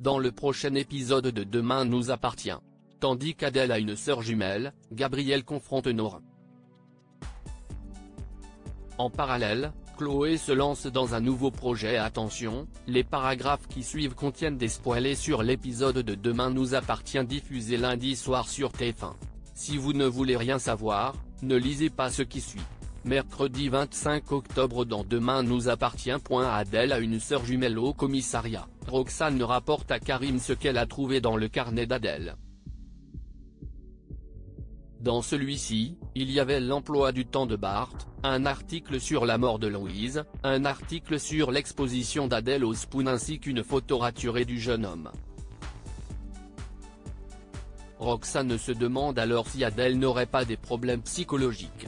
dans le prochain épisode de Demain nous appartient. Tandis qu'Adèle a une sœur jumelle, Gabrielle confronte Nora. En parallèle, Chloé se lance dans un nouveau projet. Attention, les paragraphes qui suivent contiennent des spoilers sur l'épisode de Demain nous appartient diffusé lundi soir sur TF1. Si vous ne voulez rien savoir, ne lisez pas ce qui suit. Mercredi 25 octobre dans Demain nous appartient. Adèle a une sœur jumelle au commissariat. Roxane rapporte à Karim ce qu'elle a trouvé dans le carnet d'Adèle. Dans celui-ci, il y avait l'emploi du temps de Bart, un article sur la mort de Louise, un article sur l'exposition d'Adèle au Spoon ainsi qu'une photo raturée du jeune homme. Roxane se demande alors si Adèle n'aurait pas des problèmes psychologiques.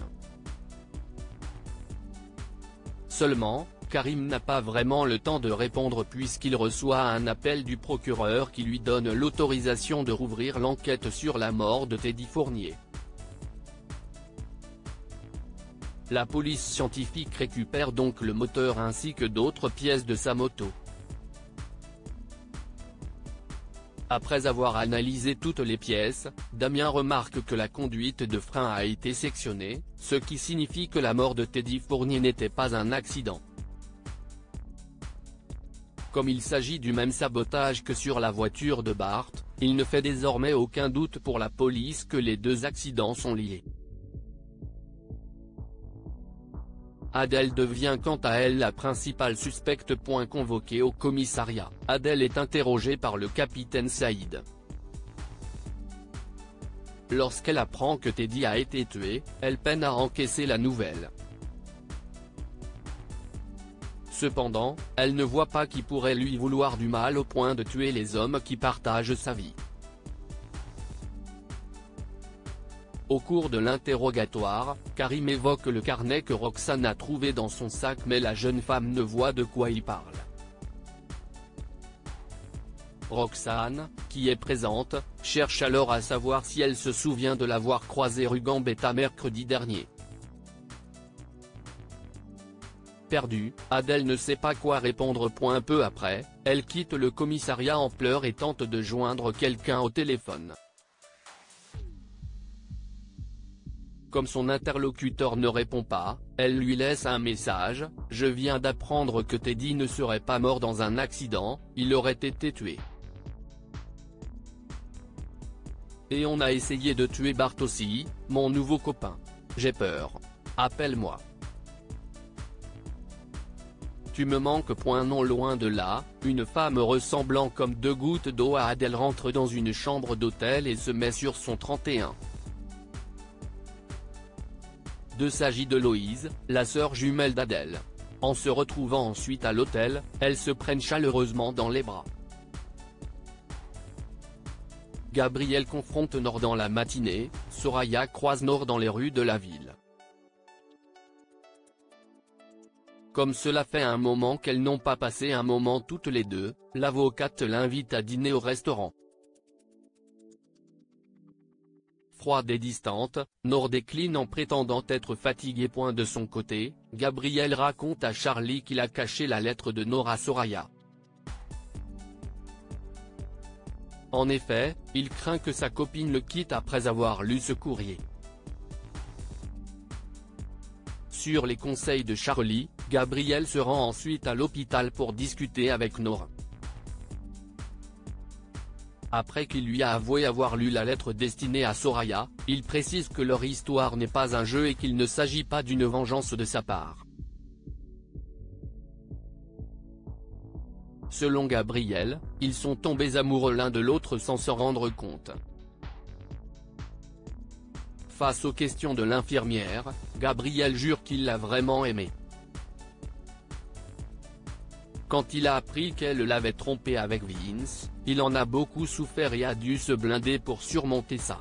Seulement, Karim n'a pas vraiment le temps de répondre puisqu'il reçoit un appel du procureur qui lui donne l'autorisation de rouvrir l'enquête sur la mort de Teddy Fournier. La police scientifique récupère donc le moteur ainsi que d'autres pièces de sa moto. Après avoir analysé toutes les pièces, Damien remarque que la conduite de frein a été sectionnée, ce qui signifie que la mort de Teddy Fournier n'était pas un accident. Comme il s'agit du même sabotage que sur la voiture de Bart, il ne fait désormais aucun doute pour la police que les deux accidents sont liés. Adèle devient quant à elle la principale suspecte. Convoquée au commissariat, Adèle est interrogée par le capitaine Saïd. Lorsqu'elle apprend que Teddy a été tué, elle peine à encaisser la nouvelle. Cependant, elle ne voit pas qui pourrait lui vouloir du mal au point de tuer les hommes qui partagent sa vie. Au cours de l'interrogatoire, Karim évoque le carnet que Roxane a trouvé dans son sac mais la jeune femme ne voit de quoi il parle. Roxane, qui est présente, cherche alors à savoir si elle se souvient de l'avoir croisé rue Gambetta mercredi dernier. Perdue, Adèle ne sait pas quoi répondre. Peu après, elle quitte le commissariat en pleurs et tente de joindre quelqu'un au téléphone. Comme son interlocuteur ne répond pas, elle lui laisse un message: « Je viens d'apprendre que Teddy ne serait pas mort dans un accident, il aurait été tué. Et on a essayé de tuer Bart aussi, mon nouveau copain. J'ai peur. Appelle-moi. Tu me manques. » Non loin de là, une femme ressemblant comme deux gouttes d'eau à Adèle rentre dans une chambre d'hôtel et se met sur son 31. Il s'agit de Loïse, la sœur jumelle d'Adèle. En se retrouvant ensuite à l'hôtel, elles se prennent chaleureusement dans les bras. Gabrielle confronte Nora dans la matinée, Soraya croise Nora dans les rues de la ville. Comme cela fait un moment qu'elles n'ont pas passé un moment toutes les deux, l'avocate l'invite à dîner au restaurant. Froide et distante, Nora décline en prétendant être fatiguée. De son côté, Gabrielle raconte à Charlie qu'il a caché la lettre de Nora à Soraya. En effet, il craint que sa copine le quitte après avoir lu ce courrier. Sur les conseils de Charlie, Gabrielle se rend ensuite à l'hôpital pour discuter avec Nora. Après qu'il lui a avoué avoir lu la lettre destinée à Soraya, il précise que leur histoire n'est pas un jeu et qu'il ne s'agit pas d'une vengeance de sa part. Selon Gabrielle, ils sont tombés amoureux l'un de l'autre sans s'en rendre compte. Face aux questions de l'infirmière, Gabrielle jure qu'il l'a vraiment aimée. Quand il a appris qu'elle l'avait trompé avec Vince, il en a beaucoup souffert et a dû se blinder pour surmonter ça.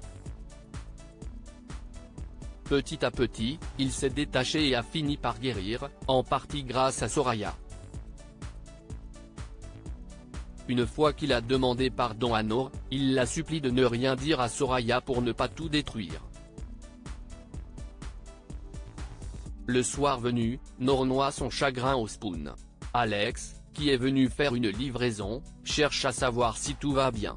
Petit à petit, il s'est détaché et a fini par guérir, en partie grâce à Soraya. Une fois qu'il a demandé pardon à Nora, il la supplie de ne rien dire à Soraya pour ne pas tout détruire. Le soir venu, Nora noie son chagrin au Spoon. Alex, qui est venu faire une livraison, cherche à savoir si tout va bien.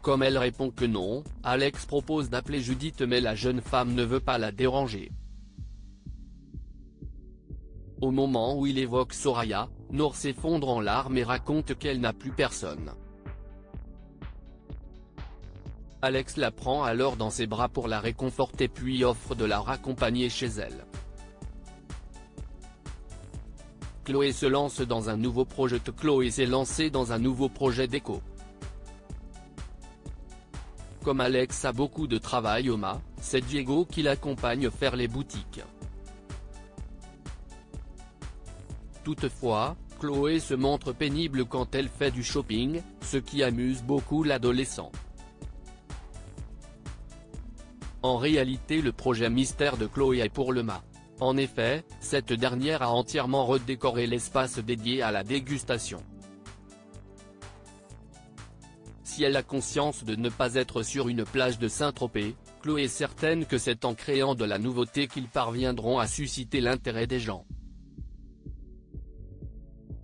Comme elle répond que non, Alex propose d'appeler Judith mais la jeune femme ne veut pas la déranger. Au moment où il évoque Soraya, Nour s'effondre en larmes et raconte qu'elle n'a plus personne. Alex la prend alors dans ses bras pour la réconforter puis offre de la raccompagner chez elle. Chloé se lance dans un nouveau projet. Chloé s'est lancée dans un nouveau projet déco. Comme Alex a beaucoup de travail au MA, c'est Diego qui l'accompagne faire les boutiques. Toutefois, Chloé se montre pénible quand elle fait du shopping, ce qui amuse beaucoup l'adolescent. En réalité le projet mystère de Chloé est pour le MA. En effet, cette dernière a entièrement redécoré l'espace dédié à la dégustation. Si elle a conscience de ne pas être sur une plage de Saint-Tropez, Chloé est certaine que c'est en créant de la nouveauté qu'ils parviendront à susciter l'intérêt des gens.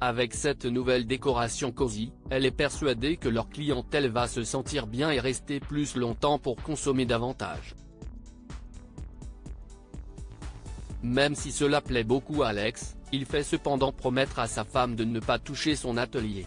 Avec cette nouvelle décoration cosy, elle est persuadée que leur clientèle va se sentir bien et rester plus longtemps pour consommer davantage. Même si cela plaît beaucoup à Alex, il fait cependant promettre à sa femme de ne pas toucher son atelier.